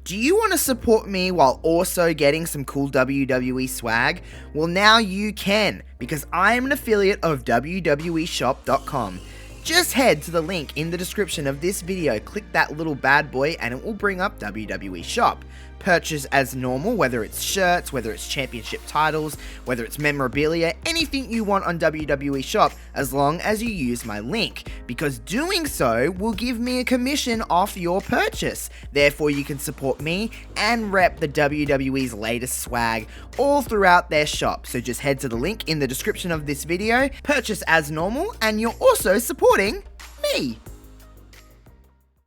Do you want to support me while also getting some cool WWE swag? Well, now you can, because I am an affiliate of WWEshop.com. Just head to the link in the description of this video, click that little bad boy, and it will bring up WWE Shop. Purchase as normal, whether it's shirts, whether it's championship titles, whether it's memorabilia, anything you want on WWE Shop, as long as you use my link, because doing so will give me a commission off your purchase. Therefore, you can support me and rep the WWE's latest swag all throughout their shop. So just head to the link in the description of this video, purchase as normal, and you're also supporting me.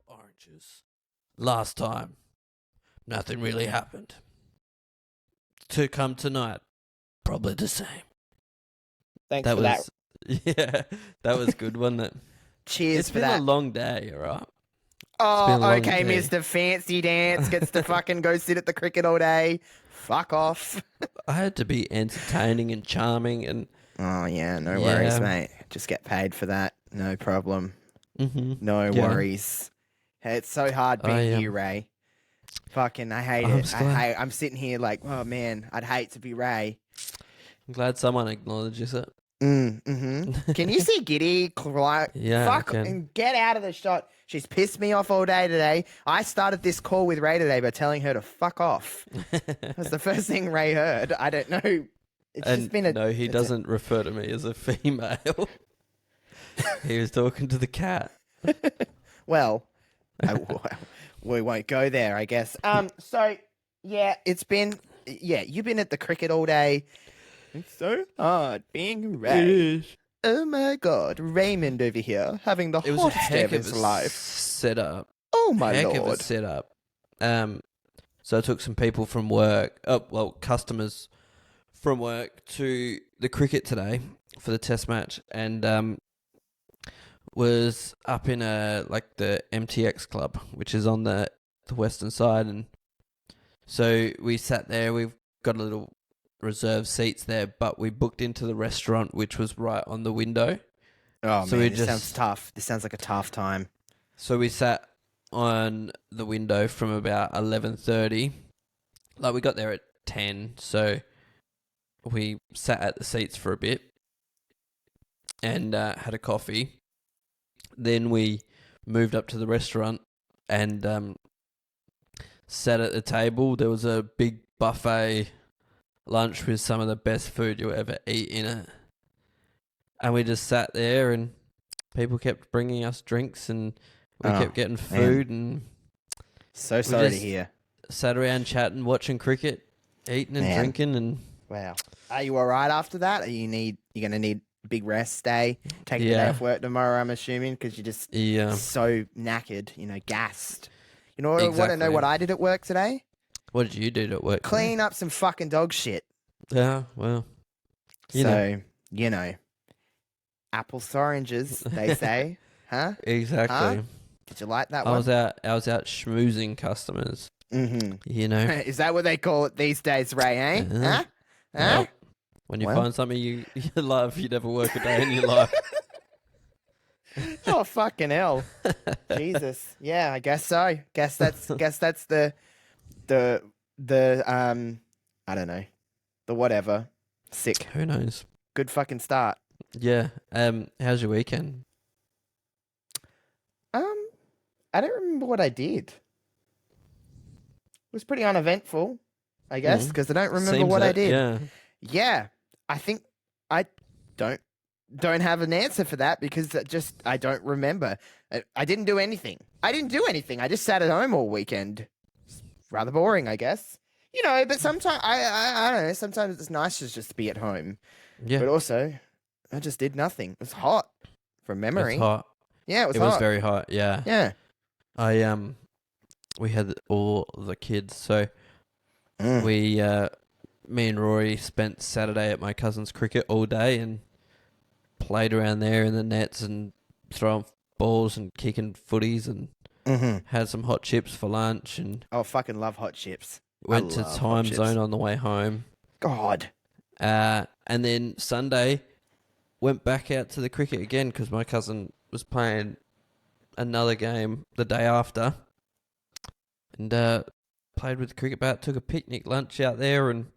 Oranges. Last time, nothing really happened. To come tonight, probably the same. Thanks for that. Yeah, that was good, wasn't it? Cheers for that. It's been a long day, alright? Oh, okay, Mr. Fancy Dance gets to fucking go sit at the cricket all day. Fuck off. I had to be entertaining and charming and... Oh, yeah, no worries, mate. Just get paid for that. No problem. No worries. Hey, it's so hard being you, Ray. Fucking, I hate it. I'm sitting here like, oh, man, I'd hate to be Ray. I'm glad someone acknowledges it. Can you see Giddy? Yeah, fuck, and get out of the shot. She's pissed me off all day today. I started this call with Ray today by telling her to fuck off. That's the first thing Ray heard. I don't know. It's just been No, he doesn't refer to me as a female. He was talking to the cat. Well, we won't go there, I guess. So, yeah, you've been at the cricket all day. It's so hard being Ray. Oh my God, Raymond over here having the hottest day of his life. Setup. Oh my Heck Lord. of a setup. So I took some people from work, customers from work to the cricket today for the test match, and was up in the MTX club, which is on the western side, and so we sat there. We've got a little reserved seats there, but we booked into the restaurant, which was right on the window. Oh, so man, this sounds tough. This sounds like a tough time. So we sat on the window from about 11:30. Like, we got there at 10, so we sat at the seats for a bit and had a coffee. Then we moved up to the restaurant and sat at the table. There was a big buffet lunch with some of the best food you'll ever eat in it. And we just sat there and people kept bringing us drinks and we kept getting food, and so sorry to hear. Sat around chatting, watching cricket, eating and drinking, and wow. Are you all right after that? Are you're going to need a big rest day? Take a day off work tomorrow, I'm assuming, because you're just so knackered, gassed. You know, I want to know what I did at work today? What did you do at work? Clean up some fucking dog shit. Yeah, well, you know. Apples to oranges, they say. Huh? Exactly. Huh? Did you like that one? I was out schmoozing customers. You know. Is that what they call it these days, Ray, eh? Huh? Well, when you find something you love, you never work a day in your life. Oh, fucking hell. Jesus. Yeah, I guess so. Guess that's the I don't know. The whatever. Sick. Who knows? Good fucking start. Yeah. How's your weekend? I don't remember what I did. It was pretty uneventful, I guess, because I don't remember what I did. Yeah. Yeah. I think I don't have an answer for that because I don't remember. I didn't do anything. I just sat at home all weekend. It's rather boring, I guess. But sometimes I don't know. Sometimes it's nice to just be at home. Yeah. But also, I just did nothing. It was hot from memory. It was hot. Yeah, it was hot. It was very hot. Yeah. Yeah. We had all the kids, so me and Rory spent Saturday at my cousin's cricket all day and played around there in the nets and throwing balls and kicking footies and had some hot chips for lunch and fucking love hot chips. Went to Time Zone on the way home. God. And then Sunday went back out to the cricket again because my cousin was playing another game the day after. And played with the cricket bat, took a picnic lunch out there and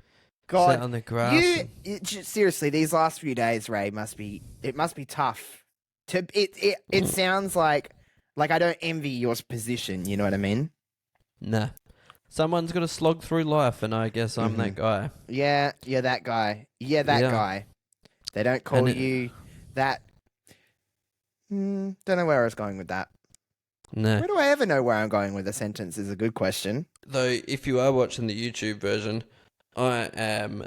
God, sat on the grass. Seriously, these last few days, Ray, must be tough. It sounds like I don't envy your position. You know what I mean? Nah. Someone's got to slog through life, and I guess I'm that guy. Yeah, you're that guy. Yeah, that guy. They don't call you that. Don't know where I was going with that. No. Where do I ever know where I'm going with a sentence is a good question. Though, if you are watching the YouTube version, I am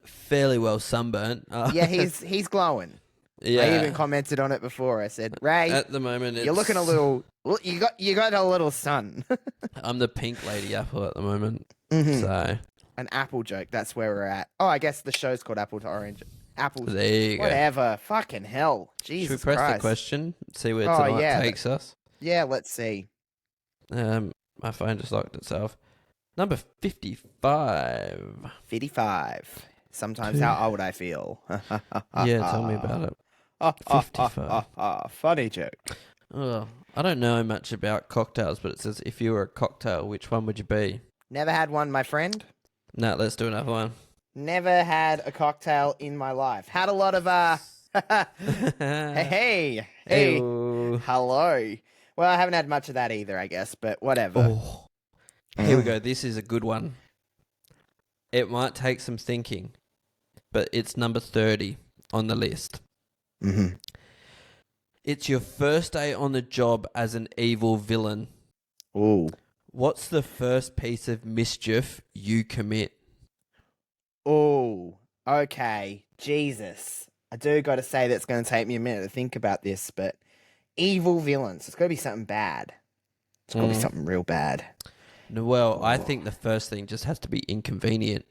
fairly well sunburnt. Yeah, he's glowing. Yeah. I even commented on it before. I said, Ray, at the moment, you're looking a little. You got a little sun. I'm the pink lady apple at the moment. Mm-hmm. So an apple joke. That's where we're at. Oh, I guess the show's called Apple to Orange. Apples. there you go. Whatever. Fucking hell. Jesus Should we press Christ. the question? See where tonight takes us. Yeah, let's see. My phone just locked itself. Number 55. 55. Sometimes how old I feel. Yeah, tell me about it. 55. Funny joke. Oh, I don't know much about cocktails, but it says if you were a cocktail, which one would you be? Never had one, my friend. No, let's do another one. Never had a cocktail in my life. Had a lot of hey, Ew. hello. Well, I haven't had much of that either, I guess, but whatever. Oh. Here we go. This is a good one. It might take some thinking, but it's number 30 on the list. Mm-hmm. It's your first day on the job as an evil villain. Ooh. What's the first piece of mischief you commit? Oh, okay. Jesus. I do got to say that's going to take me a minute to think about this, but evil villains. It's got to be something bad. It's got to be something real bad. No, well, I think the first thing just has to be inconvenient.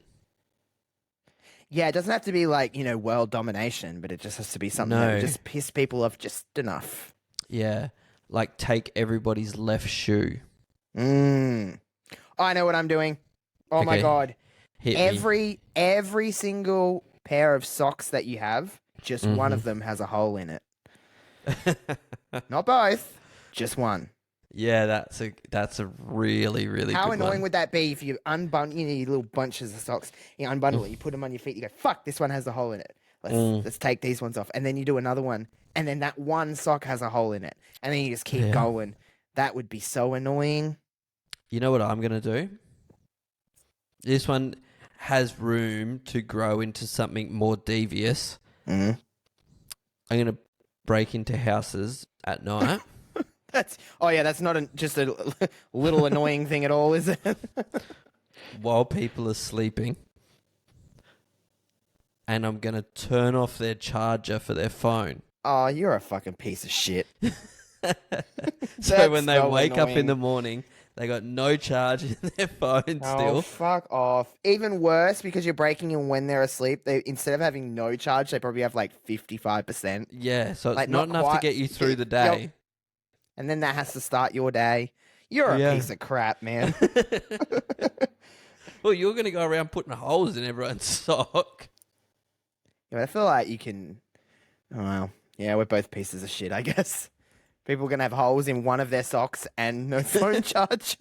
Yeah, it doesn't have to be like, world domination, but it just has to be something that would just piss people off just enough. Yeah, like take everybody's left shoe. Oh, I know what I'm doing. Oh my God. Hit every single pair of socks that you have, just one of them has a hole in it. Not both, just one. Yeah, that's a really, really How good annoying one. would that be if you unbundle your little bunches of socks, you unbundle it, you put them on your feet, you go, fuck, this one has a hole in it. Let's take these ones off. And then you do another one, and then that one sock has a hole in it. And then you just keep going. That would be so annoying. You know what I'm going to do? This one has room to grow into something more devious. I'm going to break into houses at night. That's not just a little annoying thing at all, is it? While people are sleeping. And I'm going to turn off their charger for their phone. Oh, you're a fucking piece of shit. So when they wake up in the morning, they got no charge in their phone still. Oh, fuck off. Even worse, because you're breaking in when they're asleep, they instead of having no charge, they probably have like 55%. Yeah, so it's Like, not enough to get you through the day. And then that has to start your day. You're a piece of crap, man. Well, you're going to go around putting holes in everyone's sock. Yeah, but I feel like you can... Oh, well, yeah, we're both pieces of shit, I guess. People are going to have holes in one of their socks and no phone charge.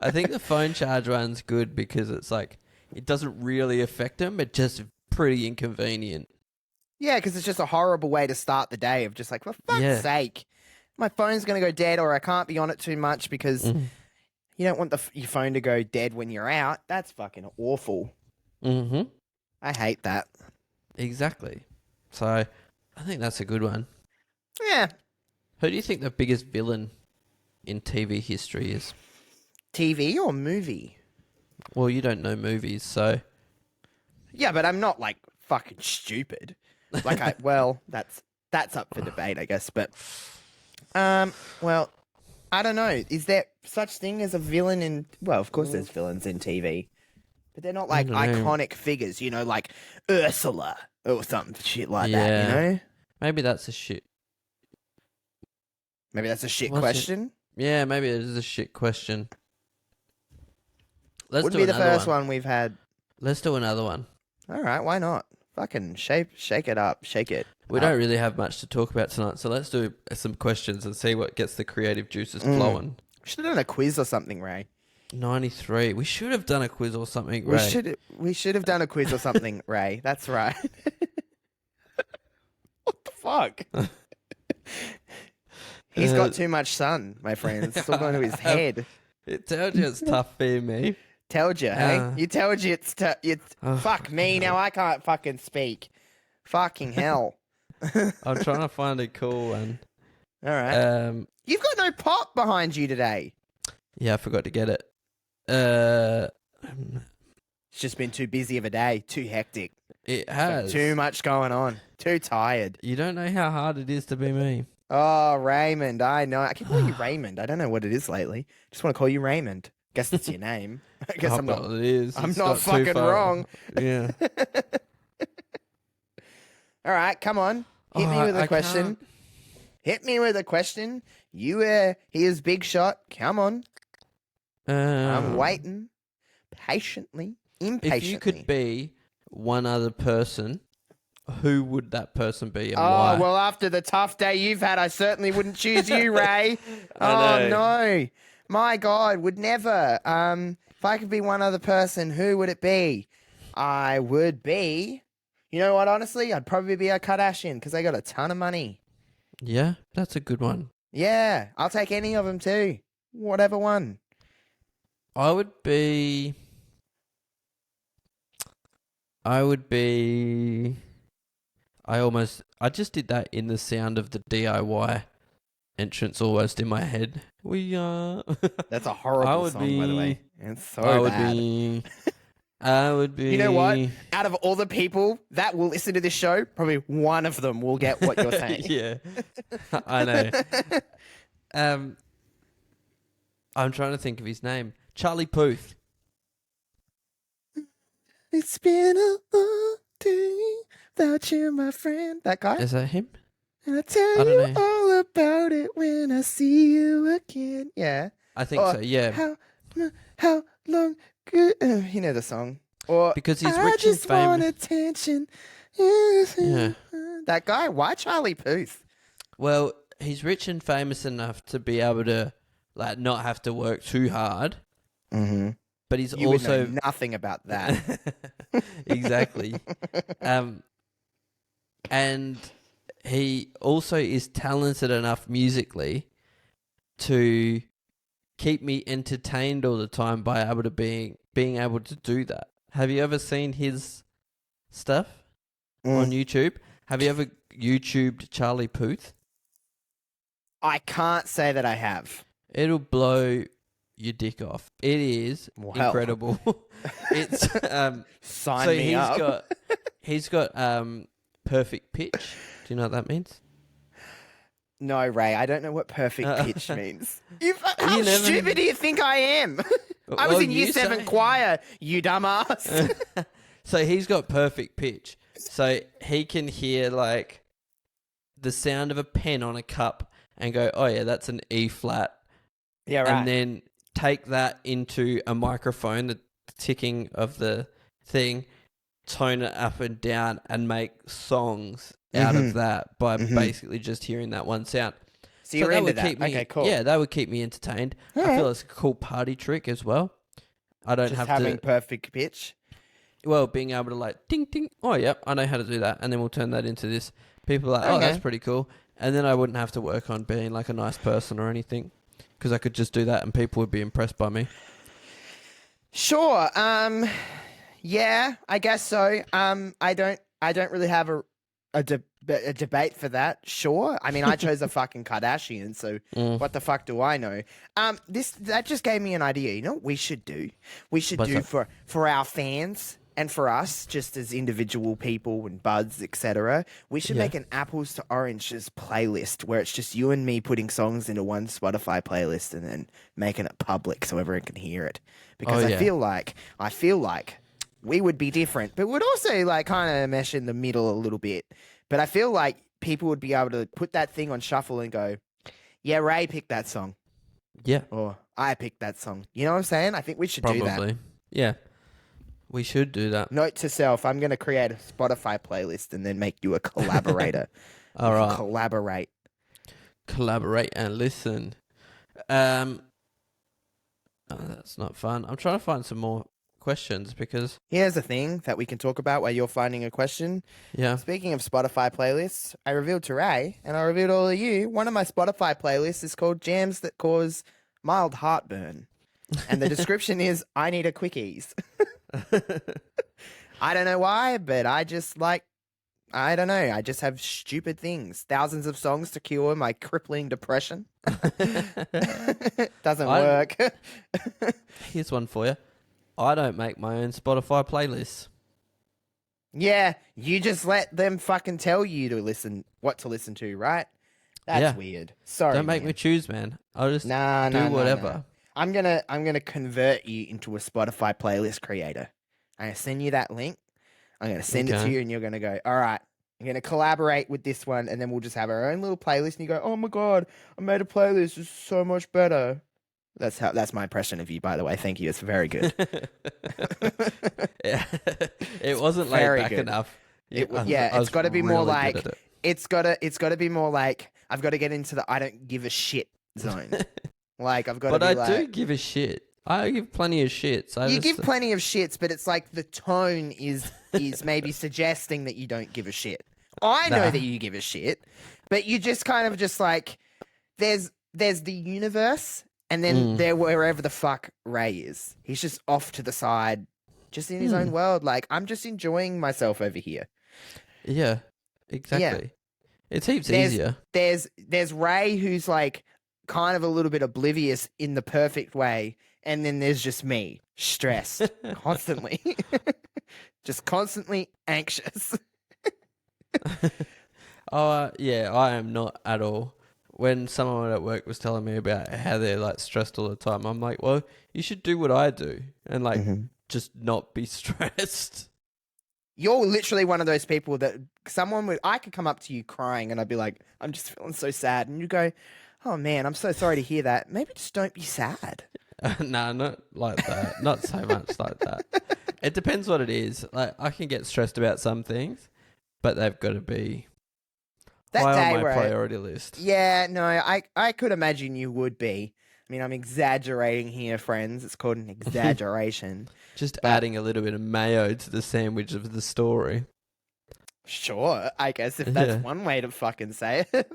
I think the phone charge one's good because it's like, it doesn't really affect them. It's just pretty inconvenient. Yeah, because it's just a horrible way to start the day of just like, for fuck's sake, my phone's going to go dead or I can't be on it too much because you don't want your phone to go dead when you're out. That's fucking awful. Mm-hmm. I hate that. Exactly. So I think that's a good one. Yeah. Who do you think the biggest villain in TV history is? TV or movie? Well, you don't know movies, so... Yeah, but I'm not like fucking stupid. Like that's up for debate, I guess. But, well, I don't know. Is there such thing as a villain in? Well, of course, there's villains in TV, but they're not like iconic figures. Like Ursula or some shit like that. Maybe that's a shit. Maybe that's a shit question. Yeah, maybe it is a shit question. Wouldn't be the first one we've had. Let's do another one. All right, why not? Fucking shake it up, shake it. We don't really have much to talk about tonight, so let's do some questions and see what gets the creative juices flowing. Should have done a quiz or something, Ray. 93. We should have done a quiz or something, Ray. We should have done a quiz or something, Ray. That's right. What the fuck? He's got too much sun, my friend. It's still going to his head. It tells you it's tough being me. Told you, hey? You told you it's fuck me, now I can't fucking speak. Fucking hell. I'm trying to find a cool one. All right. You've got no pop behind you today. Yeah, I forgot to get it. It's just been too busy of a day. Too hectic. It has. Too much going on. Too tired. You don't know how hard it is to be me. Oh, Raymond. I know. I keep calling you Raymond. I don't know what it is lately. Just want to call you Raymond. Guess that's your name. I guess I'm not. It is. I'm not fucking wrong. Yeah. All right, come on. Hit me with a question. Can't. Hit me with a question. Here's Big Shot. Come on. I'm waiting patiently, impatiently. If you could be one other person, who would that person be and why? Oh, well, after the tough day you've had, I certainly wouldn't choose you, Ray. I know. No. My God, would never. If I could be one other person, who would it be? I would be... You know what, honestly? I'd probably be a Kardashian because they got a ton of money. Yeah, that's a good one. Yeah, I'll take any of them too. Whatever one. I just did that in the sound of the DIY entrance almost in my head. We are. That's a horrible song, by the way. It's so bad. I would be. You know what? Out of all the people that will listen to this show, probably one of them will get what you're saying. Yeah, I know. I'm trying to think of his name. Charlie Puth. It's been a long day without you, my friend. That guy? Is that him? And I tell you all about it when I see you again. Yeah. I think so, yeah. How long... You know the song. Or because he's I rich and just want famous. attention. Yeah. That guy? Why Charlie Puth? Well, he's rich and famous enough to be able to like not have to work too hard. Mm-hmm. But he's you also would know nothing about that. Exactly. And he also is talented enough musically to keep me entertained all the time by able to being able to do that. Have you ever seen his stuff on YouTube? Have you ever YouTubed Charlie Puth? I can't say that I have. It'll blow your dick off. It is incredible. It's sign so me up. He's got perfect pitch. Do you know what that means? No, Ray, I don't know what perfect pitch means. How stupid do you think I am? I was in Year 7 choir, you dumbass. So he's got perfect pitch. So he can hear like the sound of a pen on a cup and go, oh yeah, that's an E flat. Yeah, right. And then take that into a microphone, the ticking of the thing, tone it up and down and make songs out of that by basically just hearing that one sound. So you're into that? Okay, cool. Yeah, that would keep me entertained. All I feel it's a cool party trick as well. I don't just have having to... perfect pitch? Well, being able to like, ding, ding. Oh, yep, I know how to do that. And then we'll turn that into this. People are like, oh, that's pretty cool. And then I wouldn't have to work on being like a nice person or anything because I could just do that and people would be impressed by me. Sure. Yeah, I guess so. I don't really have a debate for that. Sure. I mean, I chose a fucking Kardashian, so what the fuck do I know? That just gave me an idea. You know what we should do? We should for our fans and for us, just as individual people and buds, etc. We should make an apples to oranges playlist where it's just you and me putting songs into one Spotify playlist and then making it public so everyone can hear it. Because I feel like we would be different, but would also like kind of mesh in the middle a little bit. But I feel like people would be able to put that thing on shuffle and go, yeah, Ray picked that song. Yeah. Or I picked that song. You know what I'm saying? I think we should do that. Yeah. We should do that. Note to self, I'm going to create a Spotify playlist and then make you a collaborator. All right. Collaborate and listen. Oh, that's not fun. I'm trying to find some more questions because, Here's a thing that we can talk about while you're finding a question. yeah. Speaking of Spotify playlists, I revealed to Ray, and I revealed all of you, one of my Spotify playlists is called Jams That Cause Mild Heartburn. And the description is, I need a quickies. I don't know why, but I just I don't know. I just have stupid things. Thousands of songs to cure my crippling depression. Doesn't work. Here's one for you. I don't make my own Spotify playlists. Yeah, you just let them fucking tell you to listen, what to listen to, right? That's weird. Sorry, Don't make man. me choose, man. I'll just Nah, do whatever. nah. I'm gonna convert you into a Spotify playlist creator. I'm gonna send you that link. I'm gonna send it to Okay. you, and you're gonna go, all right. I'm gonna collaborate with this one, and then we'll just have our own little playlist. And you go, oh my god, I made a playlist. It's so much better. That's my impression of you, by the way. Thank you. It's very good. Yeah. It wasn't very laid back good. enough. It's got to be more really like good at it. it's got to be more like I've got to get into the I don't give a shit zone. Like I've got to But be I like do give a shit. I give plenty of shits. you give plenty of shits, but it's like the tone is maybe suggesting that you don't give a shit. I know Nah. that you give a shit, but you just kind of just like there's the universe, and then there wherever the fuck Ray is. He's just off to the side, just in his own world. Like I'm just enjoying myself over here. Yeah, exactly. Yeah. It's heaps easier. There's Ray who's like kind of a little bit oblivious in the perfect way, and then there's just me, stressed constantly, just constantly anxious. Yeah, I am not at all. When someone at work was telling me about how they're like stressed all the time, I'm like, well, you should do what I do and like just not be stressed. You're literally one of those people that I could come up to you crying and I'd be like, I'm just feeling so sad. And you go, oh man, I'm so sorry to hear that. Maybe just don't be sad. Nah, not like that. Not so much like that. It depends what it is. Like I can get stressed about some things, but they've got to be high on my priority list. Yeah, no, I could imagine you would be. I mean, I'm exaggerating here, friends. It's called an exaggeration. Just adding a little bit of mayo to the sandwich of the story. Sure, I guess if that's one way to fucking say it.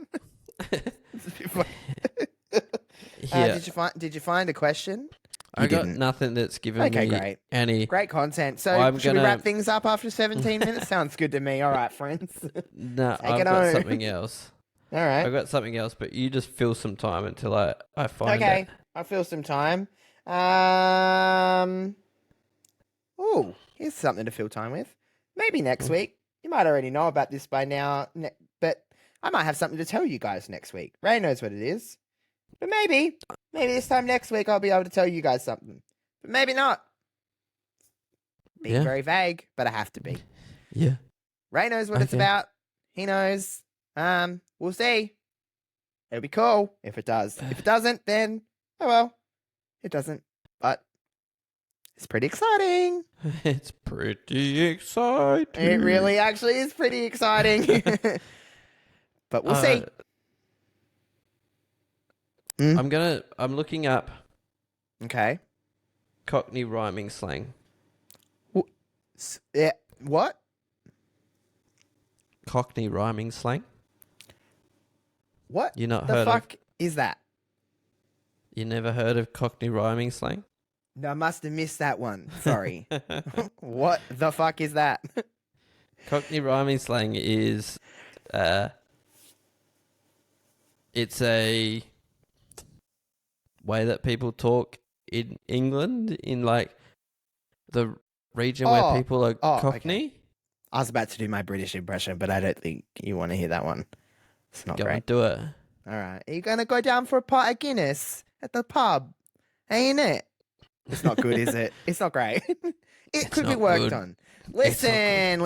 Did you find a question? I got nothing that's given me any great content. So should we wrap things up after 17 minutes? Sounds good to me. All right, friends. No, I've got something else. All right. I've got something else, but you just fill some time until I find it. Okay, I'll fill some time. Oh, here's something to fill time with. Maybe next week. You might already know about this by now, but I might have something to tell you guys next week. Ray knows what it is. But maybe this time next week I'll be able to tell you guys something. But maybe not. Being very vague, but I have to be. Yeah. Ray knows what it's about. He knows. We'll see. It'll be cool if it does. If it doesn't, then oh well. It doesn't. But it's pretty exciting. It's pretty exciting. It really actually is pretty exciting. But we'll see. I'm looking up Okay. Cockney rhyming slang. What? Cockney rhyming slang? What You not the heard fuck is that? You never heard of Cockney rhyming slang? No, I must have missed that one. Sorry. What the fuck is that? Cockney rhyming slang is it's a way that people talk in England, in like the region where people are Cockney. Okay. I was about to do my British impression, but I don't think you want to hear that one. It's not Go great. on, do it. All right. Are you going to go down for a pint of Guinness at the pub? Ain't it? It's not good, is it? It's not great. It could be worked on. Listen.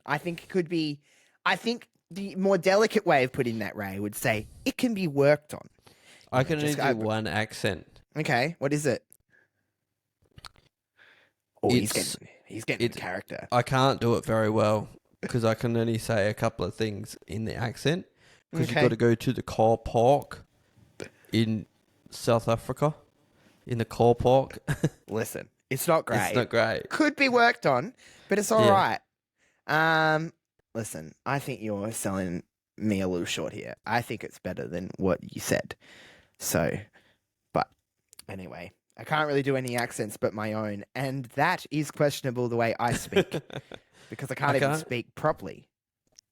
I think it could be... I think the more delicate way of putting that, Ray, would say it can be worked on. I can only do one accent. Okay, what is it? Oh, he's getting in character. I can't do it very well because I can only say a couple of things in the accent. Because you've got to go to the car park in South Africa. in the core pork. Listen, it's not great. It's not great. Could be worked on, but it's all Yeah. right. Listen, I think you're selling me a little short here. I think it's better than what you said. So, but anyway, I can't really do any accents but my own, and that is questionable the way I speak because I can't even speak properly.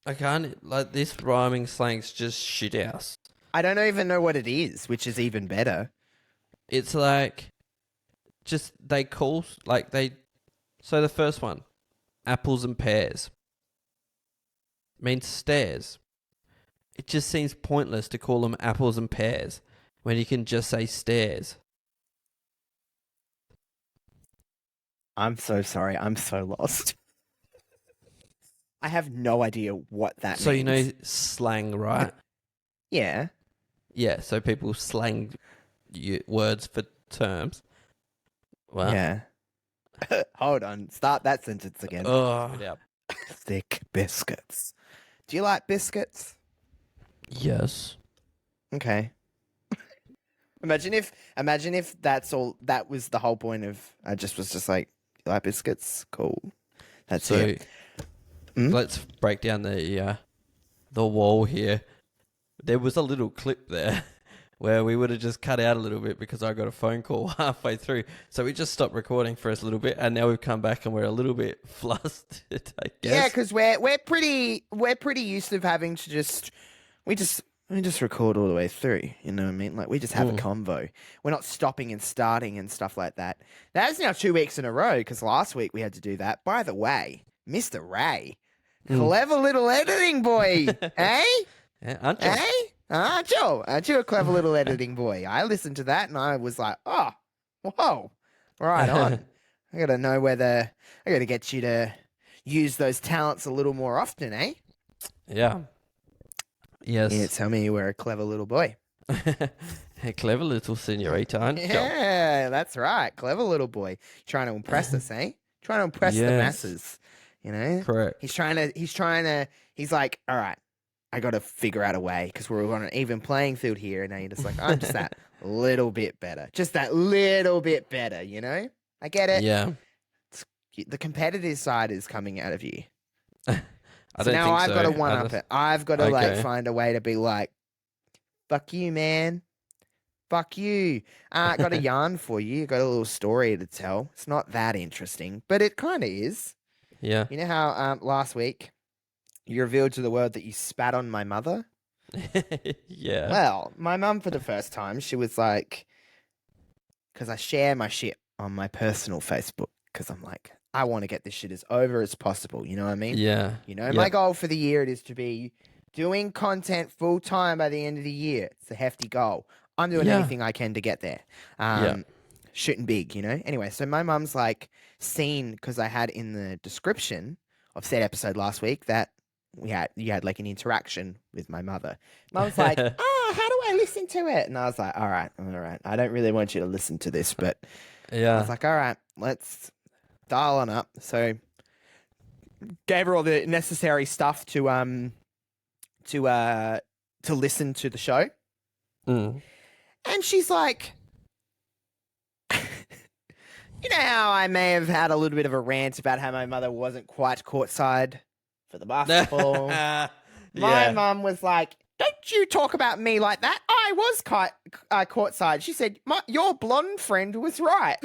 I can't, like, this rhyming slang's just shit house. I don't even know what it is, which is even better. It's like, just, they call, like, so the first one, apples and pears, means stairs. It just seems pointless to call them apples and pears when you can just say stairs. I'm so sorry. I'm so lost. I have no idea what that means. So you know slang, right? Yeah. Yeah, so people slang words for terms. Well, yeah. Hold on. Start that sentence again. Yeah. Thick biscuits. Do you like biscuits? Yes. Okay. Imagine if that was the whole point of I was just like, you like biscuits? Cool. That's it. Let's break down the wall here. There was a little clip there where we would have just cut out a little bit because I got a phone call halfway through. So we just stopped recording for us a little bit, and now we've come back and we're a little bit flustered, I guess. Yeah, because we're pretty used to having to we just record all the way through. You know what I mean? Like we just have a convo. We're not stopping and starting and stuff like that. That's now 2 weeks in a row because last week we had to do that. By the way, Mr. Ray, clever little editing boy, eh? Yeah, aren't you? Eh? Aren't you a clever little editing boy? I listened to that and I was like, oh, whoa, right on. I got to know whether I got to get you to use those talents a little more often, eh? Yeah. Yes. Yeah, tell me you were a clever little boy. A clever little senorita, aren't you? Yeah, that's right. Clever little boy. Trying to impress us, eh? Trying to impress the masses. You know? Correct. He's like, all right, I got to figure out a way because we're on an even playing field here. And now you're just like, I'm just that little bit better. Just that little bit better, you know? I get it. Yeah. The competitive side is coming out of you. So now I've got to one-up it. I've got to find a way to be like, fuck you, man. Fuck you. Got a yarn for you. Got a little story to tell. It's not that interesting, but it kind of is. Yeah. You know how last week you revealed to the world that you spat on my mother? Yeah. Well, my mum for the first time, she was like, because I share my shit on my personal Facebook because I'm like, I want to get this shit as over as possible. You know what I mean? Yeah. You know, my goal for the year it is to be doing content full time by the end of the year. It's a hefty goal. I'm doing anything I can to get there. Shooting big, you know? Anyway, so my mum's like seen, because I had in the description of said episode last week that you had like an interaction with my mother. Mum's like, oh, how do I listen to it? And I was like, all right. I don't really want you to listen to this, but I was like, all right, let's dial on up. So gave her all the necessary stuff to listen to the show. And she's like, you know how I may have had a little bit of a rant about how my mother wasn't quite courtside for the basketball. My mum was like, don't you talk about me like that. I was courtside. She said, your blonde friend was right.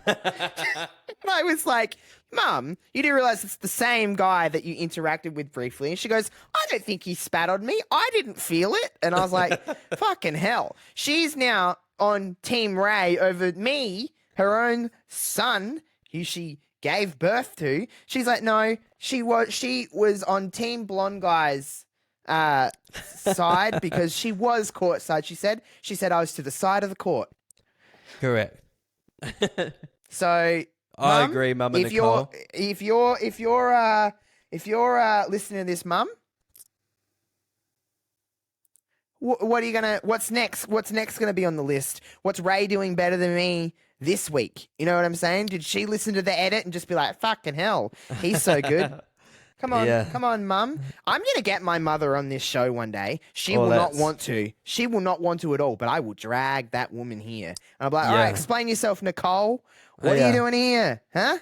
And I was like, Mum, you do realize it's the same guy that you interacted with briefly. And she goes, I don't think he spat on me. I didn't feel it. And I was like, fucking hell. She's now on Team Ray over me, her own son, who she gave birth to. She's like, no, she was on Team Blonde Guy's side because she was courtside. She said I was to the side of the court. Correct. So I agree, Mum and Nicole. If you're listening to this, Mum, what's next? What's next gonna be on the list? What's Ray doing better than me this week? You know what I'm saying? Did she listen to the edit and just be like, fucking hell, he's so good? Yeah. Come on, Mum. I'm gonna get my mother on this show one day. She Or will not let's. want to. She will not want to at all. But I will drag that woman here, and I'll be like, all right, Yeah. explain yourself, Nicole. Oh, What are you yeah. doing here, huh?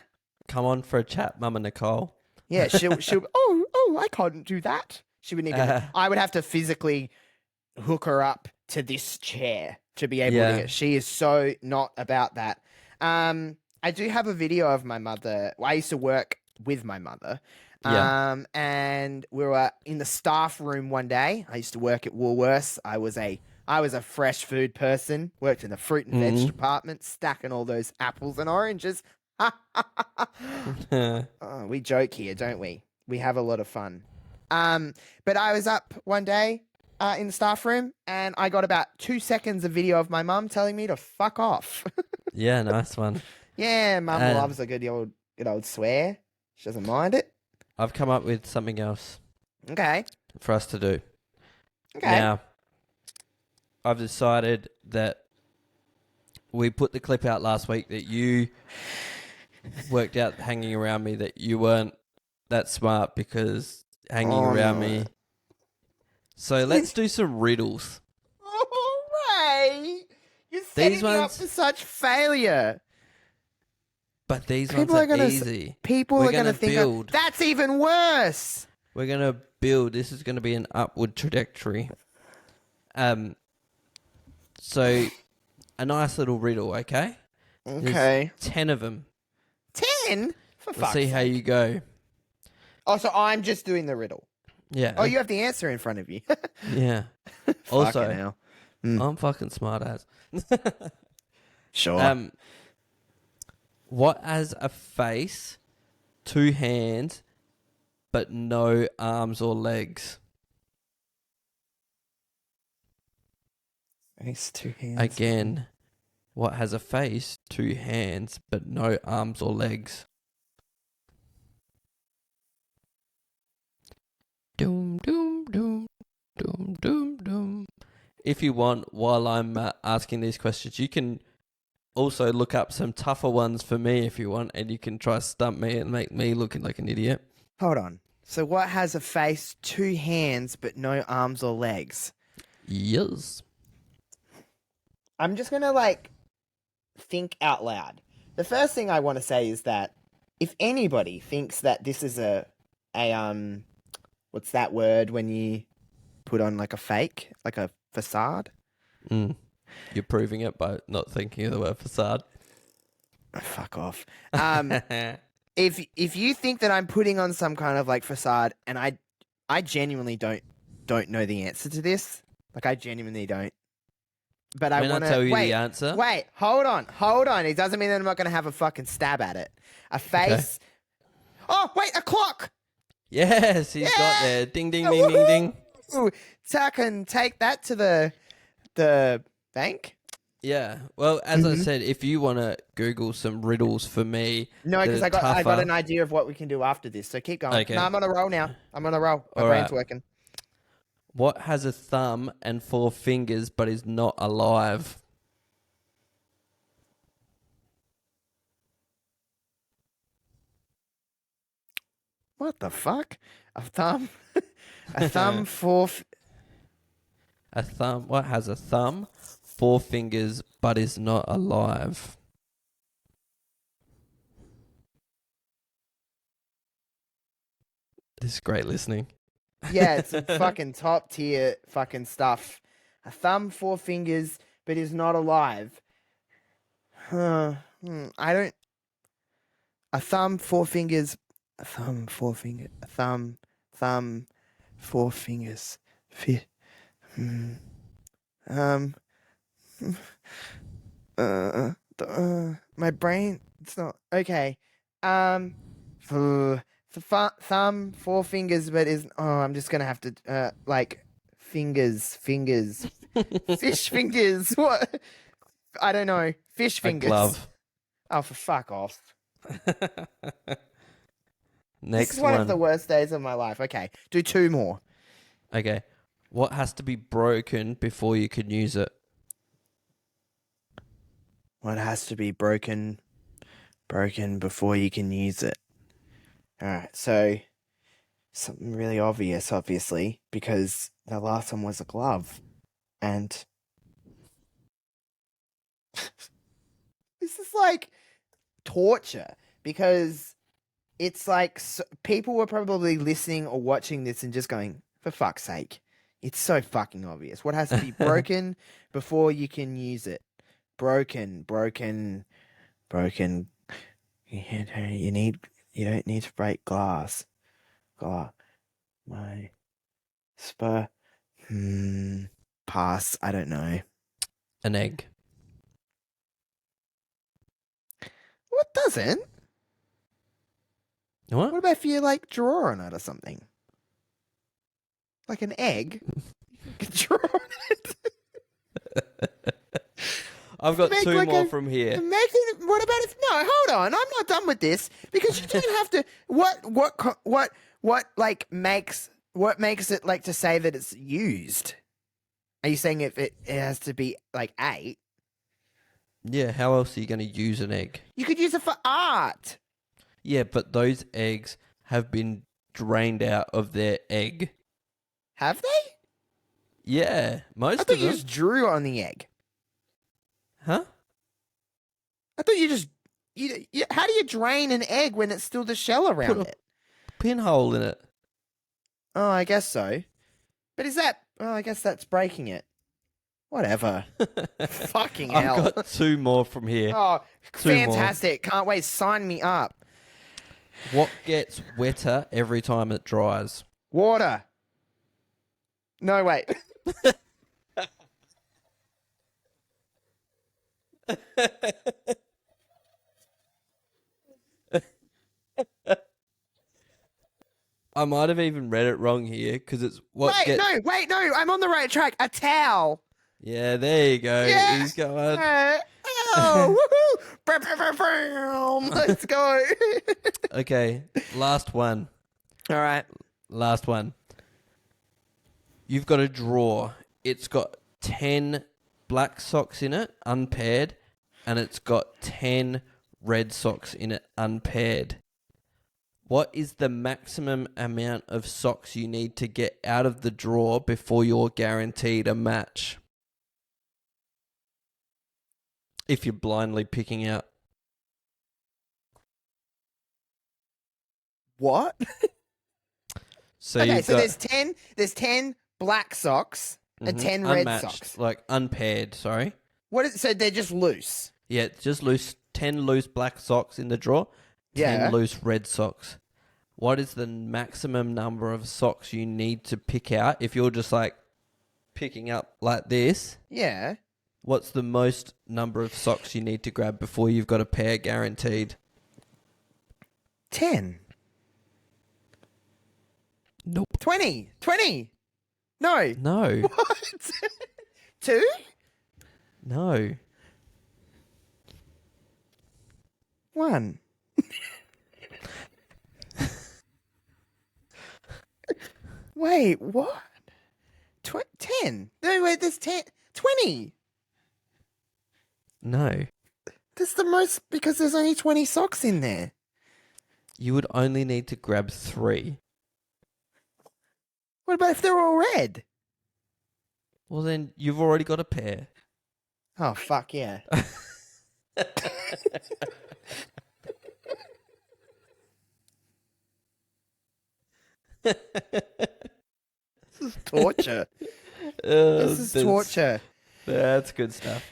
Come on for a chat, Mama Nicole. Yeah, she'll. Oh, I can't do that. She would need to. I would have to physically hook her up to this chair to be able to Yeah. get. She is so not about that. I do have a video of my mother. I used to work with my mother. Yeah. And we were in the staff room one day. I used to work at Woolworths. I was a fresh food person. Worked in the fruit and veg department, stacking all those apples and oranges. Oh, we joke here, don't we? We have a lot of fun. But I was up one day in the staff room, and I got about 2 seconds of video of my mum telling me to fuck off. Yeah, nice one. Yeah, mum And loves a good old swear. She doesn't mind it. I've come up with something else Okay. for us to do. Okay. Now, I've decided that we put the clip out last week that you worked out hanging around me that you weren't that smart because hanging around me. So let's do some riddles. Oh, Ray! You're setting me up for such failure. But these People ones are are gonna easy. People We're are going to gonna think build. that's even worse. We're going to build. This is going to be an upward trajectory. So a nice little riddle, okay? Okay. There's 10 of them. 10? For We'll fuck's see how sake. you go. Oh, so I'm just doing the riddle. Yeah. Oh, you have the answer in front of you. Yeah. Fucking Also, hell. I'm fucking smart as. Sure. What has a face, 2 hands, but no arms or legs? Face, 2 hands. Again, what has a face, 2 hands, but no arms or legs? Doom, doom, doom, doom, doom, doom. If you want, while I'm asking these questions, you can also look up some tougher ones for me if you want, and you can try to stump me and make me look like an idiot. Hold on. So what has a face, 2 hands, but no arms or legs? Yes. I'm just going to, think out loud. The first thing I want to say is that if anybody thinks that this is a what's that word when you put on, a fake, like a facade? You're proving it by not thinking of the word facade. Fuck off. If you think that I'm putting on some kind of facade, and I genuinely don't know the answer to this. I genuinely don't. But I When I want to tell you the answer. Wait, hold on. It doesn't mean that I'm not going to have a fucking stab at it. A face. Okay. Oh, wait, a clock. Yes, he's got there. Ding, ding, ding, ding, ding. Ooh, so I can take that to the bank. Yeah. Well, as I said, if you want to Google some riddles for me, no, because I got tougher. an idea of what we can do after this. So keep going. Okay. No, I'm on a roll now. My All brain's right. working. What has a thumb and 4 fingers but is not alive? What the fuck? A thumb? A thumb, 4... A thumb. What has a thumb, 4 fingers but is not alive? This is great listening. Yeah, it's some fucking top tier fucking stuff. A thumb, 4 fingers, but is not alive. I don't... A thumb, 4 fingers... A thumb, 4 fingers... A thumb, 4 fingers... My brain... It's not... Okay. Thumb, 4 fingers, but is... Oh, I'm just gonna have to... fingers... Fish fingers. What? I don't know. Fish fingers. A glove. Oh, for fuck off. Next This is one of the worst days of my life. Okay, do 2 more. Okay. What has to be broken before you can use it? What has to be broken before you can use it? All right, so something really obvious, obviously, because the last one was a glove. And this is like torture because it's like people were probably listening or watching this and just going, for fuck's sake, it's so fucking obvious. What has to be broken before you can use it? Broken. You don't need to break glass. My spur. Pass. I don't know. An egg. What doesn't? What? What about if you like draw on it or something? Like an egg? You can draw on it. I've got Make two like more a- from here. What about if? No, hold on. I'm not done with this because you don't have to. What makes it like to say that it's used? Are you saying if it has to be like ate? Yeah, how else are you going to use an egg? You could use it for art. Yeah, but those eggs have been drained out of their egg. Have they? Yeah, most I of thought you them. just drew on the egg. Huh? I thought you just. How do you drain an egg when it's still the shell around Put a it? pinhole in it. Oh, I guess so. But is that? Oh, I guess that's breaking it. Whatever. Fucking hell. I've got two more from here. Oh, Two more. fantastic. Can't wait. Sign me up. What gets wetter every time it dries? Water. No, wait. I might have even read it wrong here because it's what Wait, gets. no. I'm on the right track. A towel. Yeah, there you go. Yeah. He's going. Oh, woohoo. Brum, brum, brum, brum. Let's go. Okay, last one. All right. Last one. You've got a drawer. It's got 10 black socks in it, unpaired, and it's got 10 red socks in it, unpaired. What is the maximum amount of socks you need to get out of the drawer before you're guaranteed a match? If you're blindly picking out. What? So Okay, you've so got, there's 10 black socks and 10 red unmatched, socks. like unpaired, sorry. So they're just loose. Yeah, just loose 10 loose black socks in the drawer, 10 Yeah. loose red socks. What is the maximum number of socks you need to pick out if you're just like picking up like this? Yeah. What's the most number of socks you need to grab before you've got a pair guaranteed? 10. Nope. 20. No. No. What? 2? No. 1. Wait, what? 10. No, wait, there's 10. 20. No. That's the most because there's only 20 socks in there. You would only need to grab 3. What about if they're all red? Well, then you've already got a pair. Oh, fuck yeah. This is torture. This is torture. That's good stuff.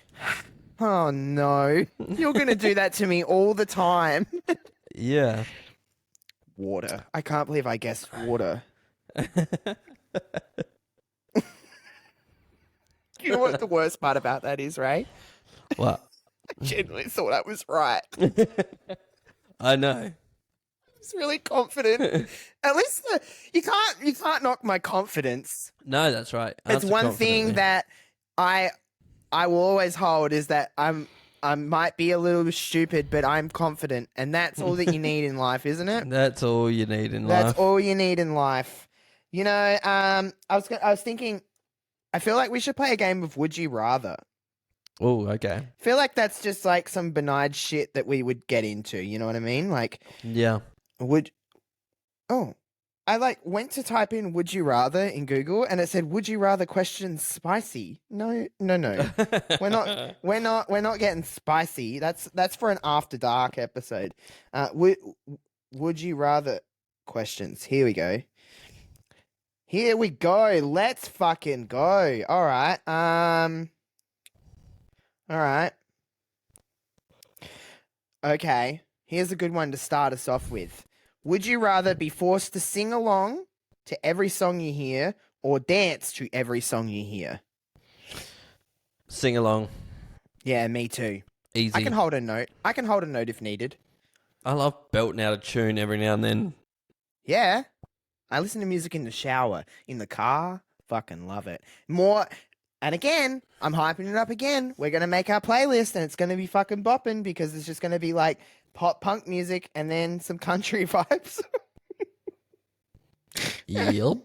Oh, no. You're going to do that to me all the time. Yeah. Water. I can't believe I guessed water. You know what the worst part about that is, Ray? What? I genuinely thought I was right. I know. I was really confident. At least you can't knock my confidence. No, that's right. It's Answer one thing confidently. that I will always hold is that I might be a little stupid, but I'm confident, and that's all that you need in life, isn't it? That's all you need in That's life. all you need in life. You know, I was thinking, I feel like we should play a game of Would You Rather. Oh, okay. I feel like that's just like some benign shit that we would get into. You know what I mean? Like, Yeah. would. Oh, I like went to type in "would you rather" in Google, and it said "would you rather question spicy." No, no, no. We're not getting spicy. That's for an after dark episode. Would you rather questions? Here we go. Here we go. Let's fucking go. All right. All right. Okay. Here's a good one to start us off with. Would you rather be forced to sing along to every song you hear or dance to every song you hear? Sing along. Yeah, me too. Easy. I can hold a note. I can hold a note if needed. I love belting out a tune every now and then. Yeah. I listen to music in the shower, in the car. Fucking love it. More. And again, I'm hyping it up again. We're going to make our playlist and it's going to be fucking bopping because it's just going to be like pop punk music and then some country vibes. Yep.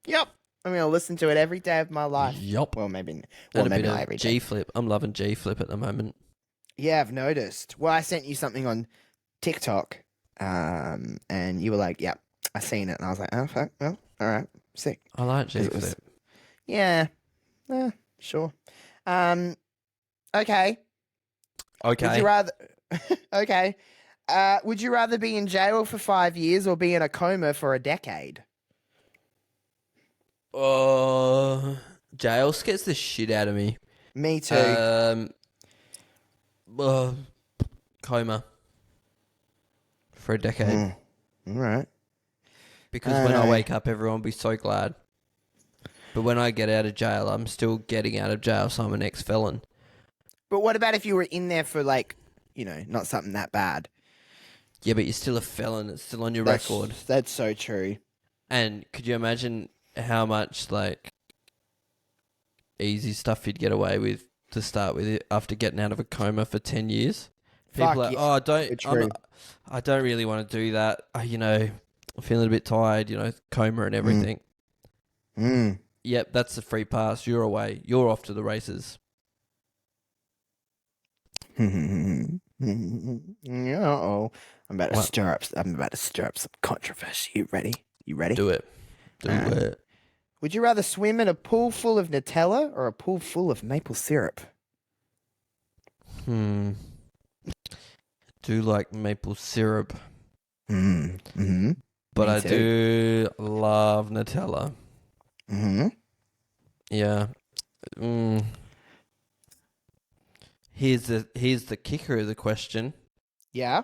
Yep. I'm going to listen to it every day of my life. Yup. Well, maybe And a maybe bit not of every day. G-flip. I'm loving G-flip at the moment. Yeah, I've noticed. Well, I sent you something on TikTok and you were like, yep, I seen it. And I was like, oh, fuck. Well, all right. Sick. I like 'Cause it was- G-flip. Yeah. Sure. Okay. Would Okay. you rather? Okay. Would you rather be in jail for 5 years or be in a coma for a decade? Jail scares the shit out of me. Me too. Coma. For a decade. All right. Because when I wake up, everyone will be so glad. But when I get out of jail, I'm still getting out of jail, so I'm an ex-felon. But what about if you were in there for like, not something that bad? Yeah, but you're still a felon. It's still on your record. That's so true. And could you imagine how much, like, easy stuff you'd get away with to start with after getting out of a coma for 10 years? People Fuck, are like, true. I don't really want to do that. I'm feeling a bit tired, coma and everything. Yep, that's the free pass. You're away. You're off to the races. Uh-oh. I'm about to stir up some controversy. You ready? Do it. Do it. Would you rather swim in a pool full of Nutella or a pool full of maple syrup? Do like maple syrup. Mm-hmm. But Me I too. do love Nutella. Mm-hmm. Yeah. Here's the kicker of the question. Yeah.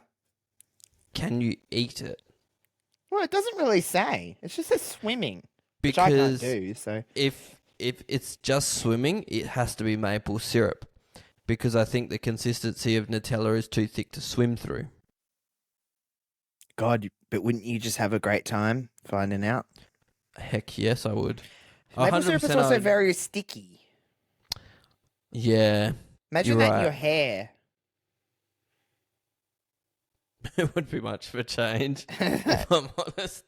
Can you eat it? Well, it doesn't really say. It's just says swimming, which I can't Because do. So if it's just swimming, it has to be maple syrup. Because I think the consistency of Nutella is too thick to swim through. God, but wouldn't you just have a great time finding out? Heck yes, I would. Maple syrup is 100% also I would. very sticky. Yeah. Imagine You're that in right. your hair. It would be much of a change, if I'm honest.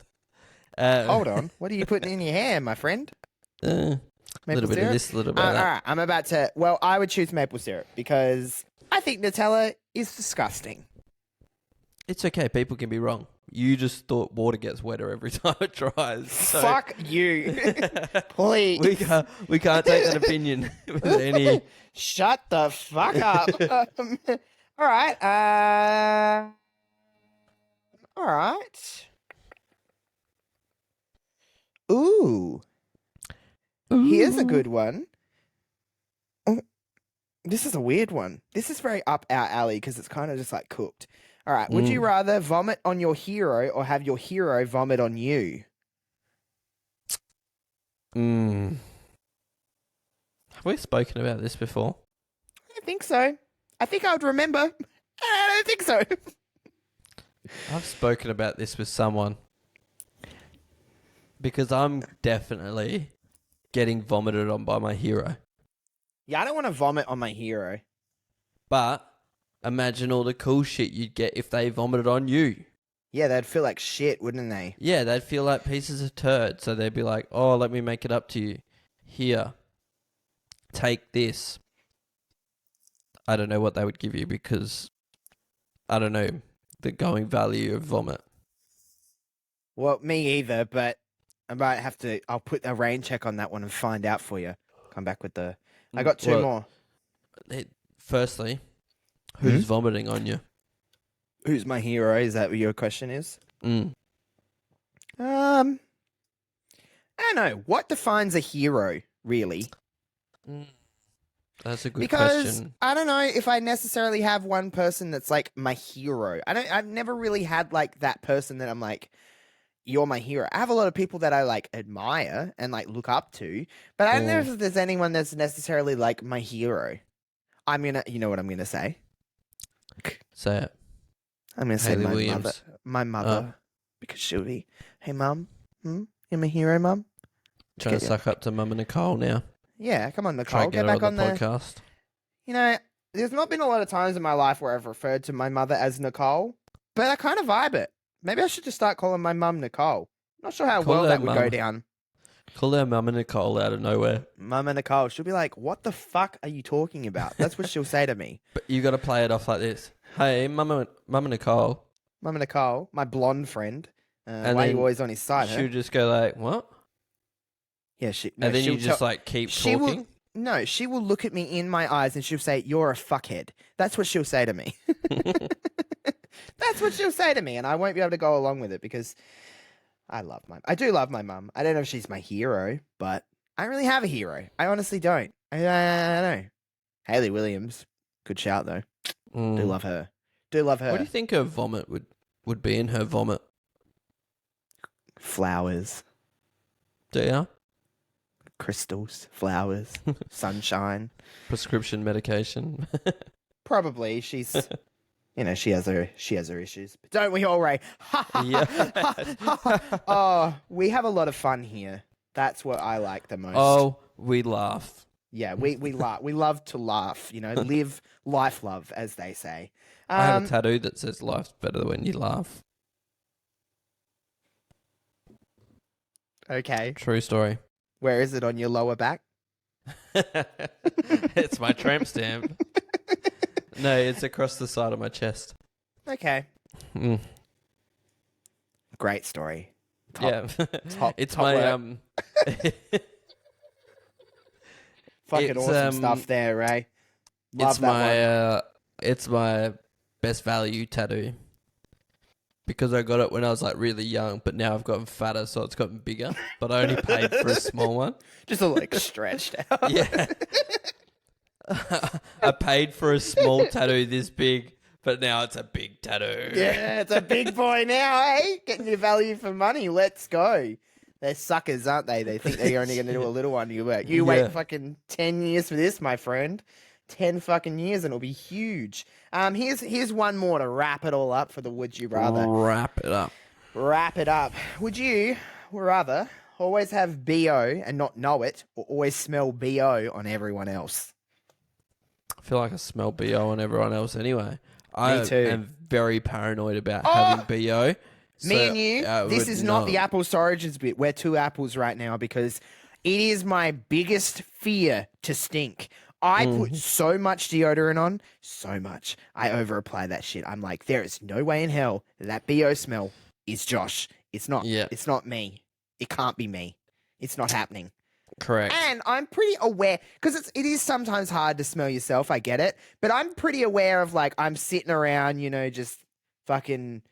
Hold on. What are you putting in your hair, my friend? A little bit of this, a little bit of All that. right, I'm about to. Well, I would choose maple syrup because I think Nutella is disgusting. It's okay. People can be wrong. You just thought water gets wetter every time it dries. So Fuck you. Please. we can't take that opinion with any. Shut the fuck up. All right. All right. Ooh. Here's a good one. Oh, this is a weird one. This is very up our alley because it's kind of just like cooked. All right. Would you rather vomit on your hero or have your hero vomit on you? Have we spoken about this before? I don't think so. I think I would remember. I don't think so. I've spoken about this with someone. Because I'm definitely getting vomited on by my hero. Yeah, I don't want to vomit on my hero. But imagine all the cool shit you'd get if they vomited on you. Yeah, they'd feel like shit, wouldn't they? Yeah, they'd feel like pieces of turd. So they'd be like, oh, let me make it up to you. Here, take this. I don't know what they would give you because I don't know the going value of vomit. Well, me either, but I might have to. I'll put a rain check on that one and find out for you. Come back with the. I got two Well, more. Firstly, Hmm? who's vomiting on you? Who's my hero? Is that what your question is? Mm. I don't know. What defines a hero, really? Mm. That's a good Because question. I don't know if I necessarily have one person that's like my hero. I've never really had like that person that I'm like, you're my hero. I have a lot of people that I like admire and like look up to, but I don't know if there's anyone that's necessarily like my hero. You know what I'm gonna say? Say it. I'm gonna say Hayley my Williams. mother, because she'll be, hey mum, you're my hero, mum. Trying to suck up to Mum and Nicole now. Yeah, come on, Try Nicole, to get get her back on the on the. podcast. You know, there's not been a lot of times in my life where I've referred to my mother as Nicole, but I kind of vibe it. Maybe I should just start calling my mum Nicole. Not sure how Call well her that would go mum. down. Call her Mum and Nicole out of nowhere. Mum and Nicole, she'll be like, "What the fuck are you talking about?" That's what she'll say to me. But you got to play it off like this. Hey, Mum and Nicole. Mum and Nicole, my blonde friend. And Why are then you always on his side, she'll huh? just go like, what? Yeah, And then you she'll just like keep she talking. will. No, she will look at me in my eyes and she'll say, "You're a fuckhead." That's what she'll say to me. That's what she'll say to me, and I won't be able to go along with it because I do love my mum. I don't know if she's my hero, but I don't really have a hero. I honestly don't. I don't know. Hayley Williams, good shout though. Do love her. Do love her. What do you think her vomit would be in her vomit? Flowers, Do you? crystals, flowers, sunshine. Prescription medication. Probably she's. You know, she has her issues. But don't we all, Ray? Yeah. Oh, we have a lot of fun here. That's what I like the most. Oh, we laugh. Yeah, we laugh. We love to laugh, you know, live life love, as they say. I have a tattoo that says life's better when you laugh. Okay. True story. Where is it on your lower back? It's my tramp stamp. No, it's across the side of my chest. Okay. Mm. Great story. Yeah. It's top my work. Fucking it's, awesome stuff there, Ray. Love it's that one. it's my best value tattoo. Because I got it when I was like really young, but now I've gotten fatter, so it's gotten bigger. But I only paid for a small one. Just a like stretched out. Yeah. I paid for a small tattoo this big, but now it's a big tattoo. Yeah, it's a big boy now, eh? Getting your value for money. Let's go. They're suckers, aren't they? They think they're only going to do a little one. You wait fucking 10 years for this, my friend. 10 fucking years and it'll be huge. Here's one more to wrap it all up for the Would You Rather. Wrap it up. Wrap it up. Would you rather always have BO and not know it, or always smell BO on everyone else? I feel like I smell BO on everyone else anyway. I too. am very paranoid about having BO. Me and you, this is not the apples to oranges bit. We're two apples right now because it is my biggest fear to stink. I put so much deodorant on, so much. I over apply that shit. I'm like, there is no way in hell that BO smell is Josh. It's not. Yeah. It's not me. It can't be me. It's not happening. Correct. And I'm pretty aware, because it is sometimes hard to smell yourself, I get it, but I'm pretty aware of, like, I'm sitting around, you know, just fucking,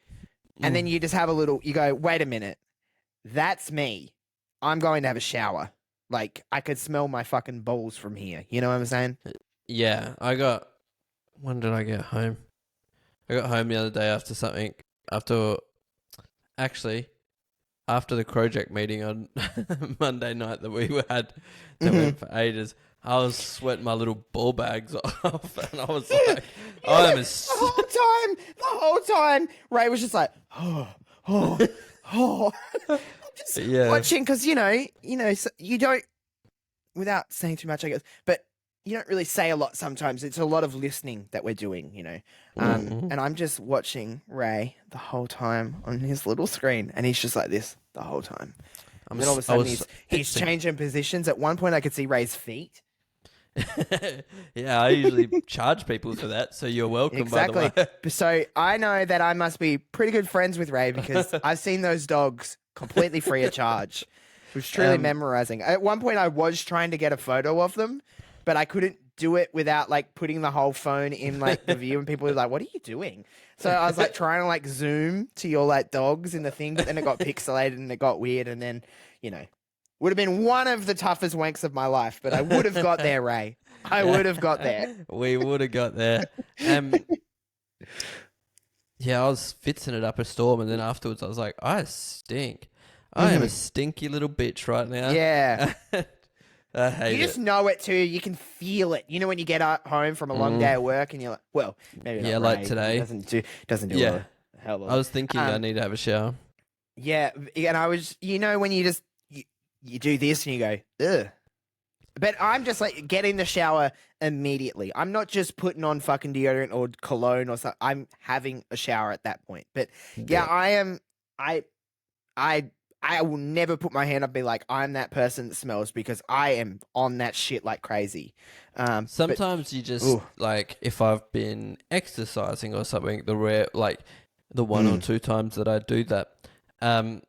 and then you just have a little, you go, wait a minute, that's me. I'm going to have a shower. Like, I could smell my fucking balls from here. You know what I'm saying? Yeah, when did I get home? I got home the other day after the Project meeting on Monday night that we had that went for ages. I was sweating my little ball bags off, and I was like, the whole time, Ray was just like, just watching, because you know, so you don't, without saying too much, I guess, but you don't really say a lot sometimes. It's a lot of listening that we're doing, you know. And I'm just watching Ray the whole time on his little screen, and he's just like this the whole time. And then all of a sudden he's changing positions. At one point I could see Ray's feet. Yeah, I usually charge people for that, so you're welcome, Exactly. by the way. So I know that I must be pretty good friends with Ray because I've seen those dogs completely free of charge. It was truly memorizing. At one point, I was trying to get a photo of them, but I couldn't do it without like putting the whole phone in like the view, and people were like, "What are you doing?" So I was like trying to like zoom to your like dogs in the thing, but then it got pixelated and it got weird, and then would have been one of the toughest wanks of my life, but I would have got there, Ray. I would have got there. We would have got there. Yeah, I was fixing it up a storm, and then afterwards I was like, I stink. I am a stinky little bitch right now. Yeah. I hate You just know it too. You can feel it. You know when you get home from a long day of work and you're like, well, maybe not like Ray. today. Doesn't do a hell of a lot. I was thinking I need to have a shower. Yeah, and I was, when you just you do this and you go, ugh. But I'm just like get in the shower immediately. I'm not just putting on fucking deodorant or cologne or something. I'm having a shower at that point. But yeah, I am. I will never put my hand up and be like, I'm that person that smells because I am on that shit like crazy. Sometimes you just, like, if I've been exercising or something, the one or two times that I do that, I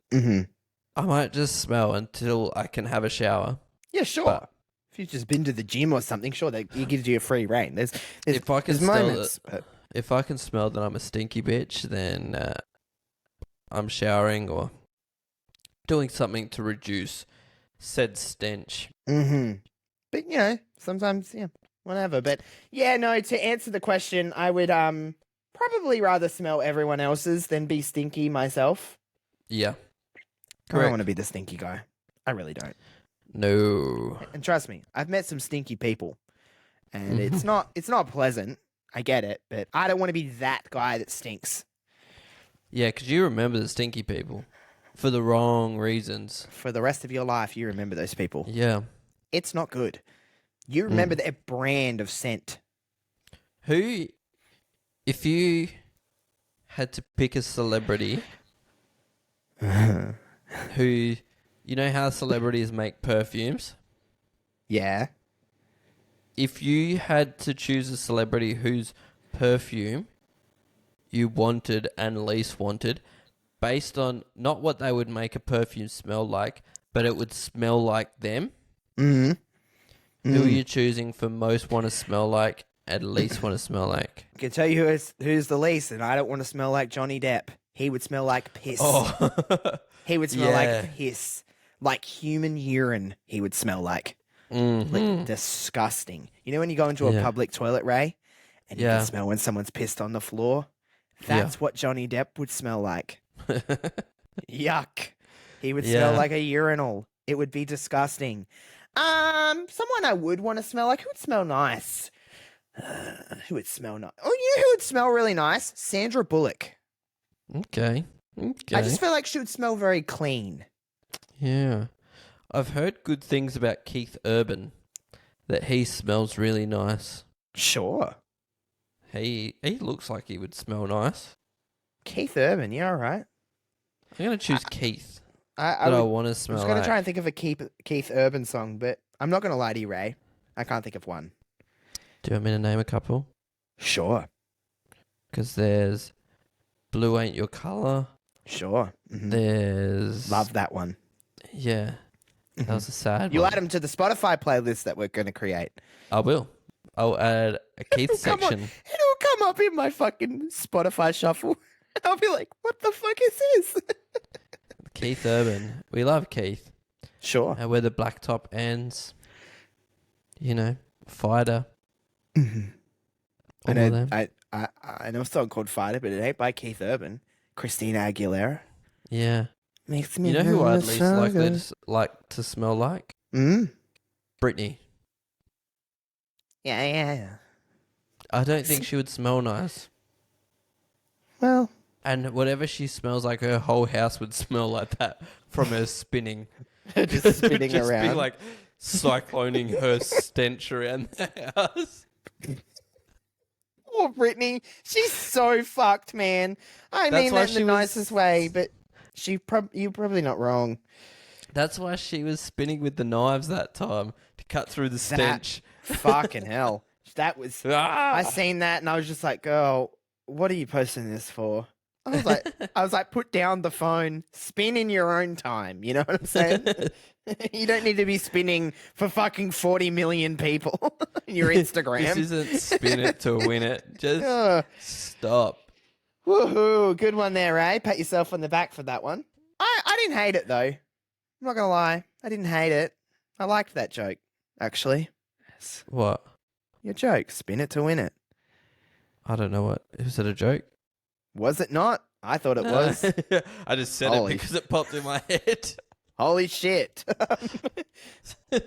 might just smell until I can have a shower. Yeah, sure. But if you've just been to the gym or something, sure, that you gives you a free reign. If I can smell that I'm a stinky bitch, then I'm showering or doing something to reduce said stench. But, sometimes, whatever. But, to answer the question, I would probably rather smell everyone else's than be stinky myself. Yeah. I don't want to be the stinky guy. I really don't. No. And trust me, I've met some stinky people. And it's not pleasant. I get it. But I don't want to be that guy that stinks. Yeah, because you remember the stinky people. For the wrong reasons. For the rest of your life, you remember those people. Yeah. It's not good. You remember their brand of scent. If you had to pick a celebrity who, you know how celebrities make perfumes? Yeah. If you had to choose a celebrity whose perfume you wanted and least wanted, based on not what they would make a perfume smell like, but it would smell like them. Who are you choosing for most want to smell like and least want to smell like? I can tell you who's the least, and I don't want to smell like Johnny Depp. He would smell like piss. Oh. He would smell like piss. Like human urine, he would smell like. Like disgusting. You know when you go into a public toilet, Ray, and you can smell when someone's pissed on the floor? That's what Johnny Depp would smell like. Yuck. He would smell like a urinal. It would be disgusting. Someone I would want to smell like. Who would smell nice? Who would smell nice? Oh, you know who would smell really nice? Sandra Bullock. Okay. I just feel like she would smell very clean. Yeah. I've heard good things about Keith Urban, that he smells really nice. Sure. He looks like he would smell nice. Keith Urban, yeah, all right. I'm going to choose Keith. I want to smell I was going to try and think of a Keith Urban song, but I'm not going to lie to you, Ray. I can't think of one. Do you want me to name a couple? Sure. Because there's Blue Ain't Your Colour. Sure. There's... Love that one. Yeah. That was a sad one. You'll add them to the Spotify playlist that we're going to create. I will. I'll add a Keith section. It'll come up in my fucking Spotify shuffle. I'll be like, what the fuck is this? Keith Urban. We love Keith. Sure. Where the blacktop ends. Fighter. I know a song called Fighter, but it ain't by Keith Urban. Christina Aguilera. Yeah. Makes me who I'd least like to smell like? Britney. Yeah. I don't think she would smell nice. Well. And whatever she smells like, her whole house would smell like that from her spinning. Just spinning just around. Be like cycloning her stench around the house. Poor Britney. She's so fucked, man. I mean that in the nicest way, but you're probably not wrong. That's why she was spinning with the knives that time, to cut through the stench. Fucking hell. That was... I seen that and I was just like, girl, what are you posting this for? I was like, put down the phone, spin in your own time. You know what I'm saying? You don't need to be spinning for fucking 40 million people in your Instagram. This isn't spin it to win it. Just stop. Woohoo. Good one there, Ray. Pat yourself on the back for that one. I didn't hate it, though. I'm not going to lie. I didn't hate it. I liked that joke, actually. What? Your joke. Spin it to win it. I don't know what. Was it a joke? Was it not? I thought it was. I just said it because it popped in my head. Holy shit.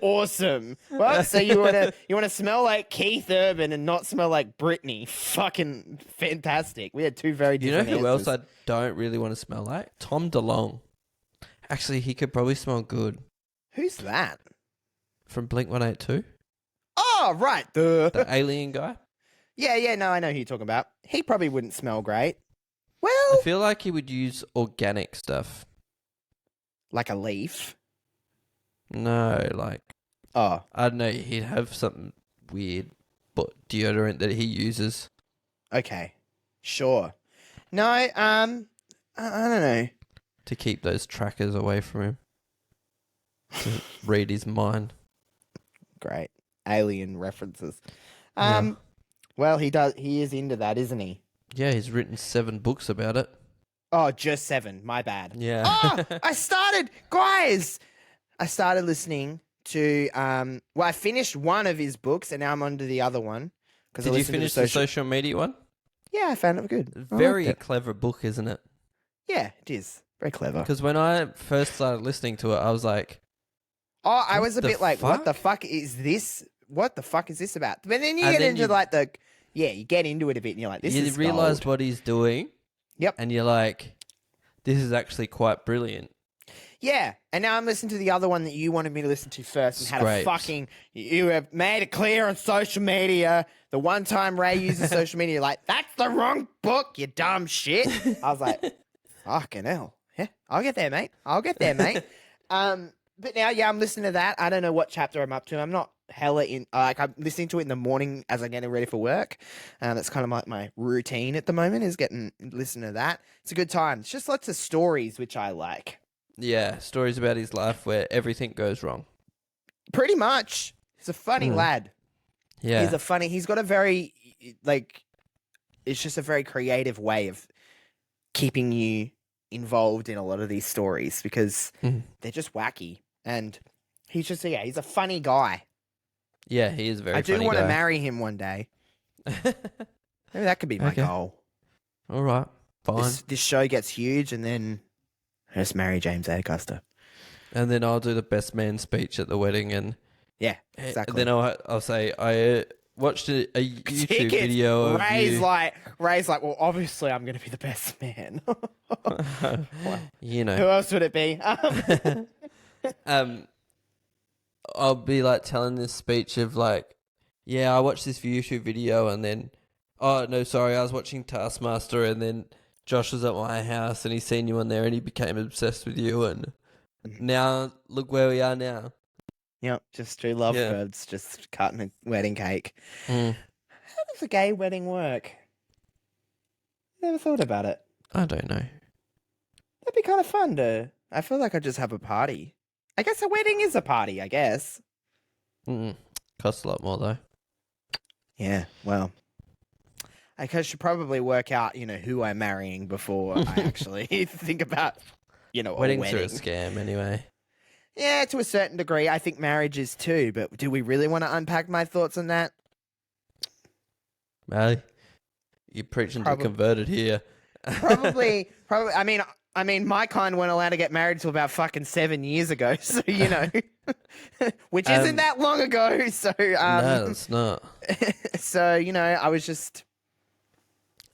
Awesome. Well, so you want to smell like Keith Urban and not smell like Britney. Fucking fantastic. We had two very different You know who answers. else I don't really want to smell like? Tom DeLonge. Actually, he could probably smell good. Who's that? From Blink-182. Oh, right. The alien guy. Yeah, no, I know who you're talking about. He probably wouldn't smell great. Well, I feel like he would use organic stuff. like a leaf. No, like, Oh, I don't know, he'd have something weird but deodorant that he uses. okay. Sure. No, I don't know. To keep those trackers away from him. To read his mind. Great. Alien references. Yeah. Well, he is into that, isn't he? Yeah, he's written 7 books about it. Oh, just 7. My bad. Yeah. Oh, I started listening to, I finished one of his books and now I'm on to the other one. Did you finish the social media one? Yeah, I found it good. Very I liked it. clever book, isn't it? Yeah, it is. Very clever. Because when I first started listening to it, I was like, Oh, I was a the bit like, what the fuck? fuck is this? What the fuck is this about? But then you And get then into you- like you get into it a bit and you're like, this you is realise gold. what he's doing. Yep. And you're like, this is actually quite brilliant. Yeah, and now I'm listening to the other one that you wanted me to listen to first and had a Scrapes. fucking... You have made it clear on social media. The one time Ray uses social media, you're like, that's the wrong book, you dumb shit. I was like, fucking hell. Yeah, I'll get there, mate. But now, yeah, I'm listening to that. I don't know what chapter I'm up to. I'm not hella in... I'm listening to it in the morning as I'm getting ready for work. That's kind of like my routine at the moment is listening to that. It's a good time. It's just lots of stories, which I like. Yeah, stories about his life where everything goes wrong. Pretty much. He's a funny lad. Yeah. He's got a very, like, it's just a very creative way of keeping you involved in a lot of these stories because they're just wacky. And he's a funny guy. Yeah, he is a very I do funny want to guy. marry him one day. Maybe that could be my Okay. goal. All right, fine. This show gets huge and then I just marry James Acaster. And then I'll do the best man speech at the wedding, and Yeah, exactly. then I'll say I watched a YouTube Tickets. video of Ray's you. like, well, obviously I'm going to be the best man. You know. Who else would it be? I'll be like telling this speech of like, yeah, I watched this YouTube video and then, oh no, sorry, I was watching Taskmaster and then Josh was at my house and he seen you on there and he became obsessed with you and now look where we are now. Yep, just two lovebirds, just cutting a wedding cake. Mm. How does a gay wedding work? Never thought about it. I don't know. That'd be kind of fun to... I feel like I just have a party. I guess a wedding is a party, I guess. Costs a lot more though. Yeah, well... I should probably work out, who I'm marrying before I actually think about, a Weddings wedding. are a scam anyway. Yeah, to a certain degree. I think marriage is too, but do we really want to unpack my thoughts on that? Well, you're preaching to converted here. Probably. I mean, my kind weren't allowed to get married till about fucking 7 years ago. So which isn't that long ago. So no, it's not. So I was just.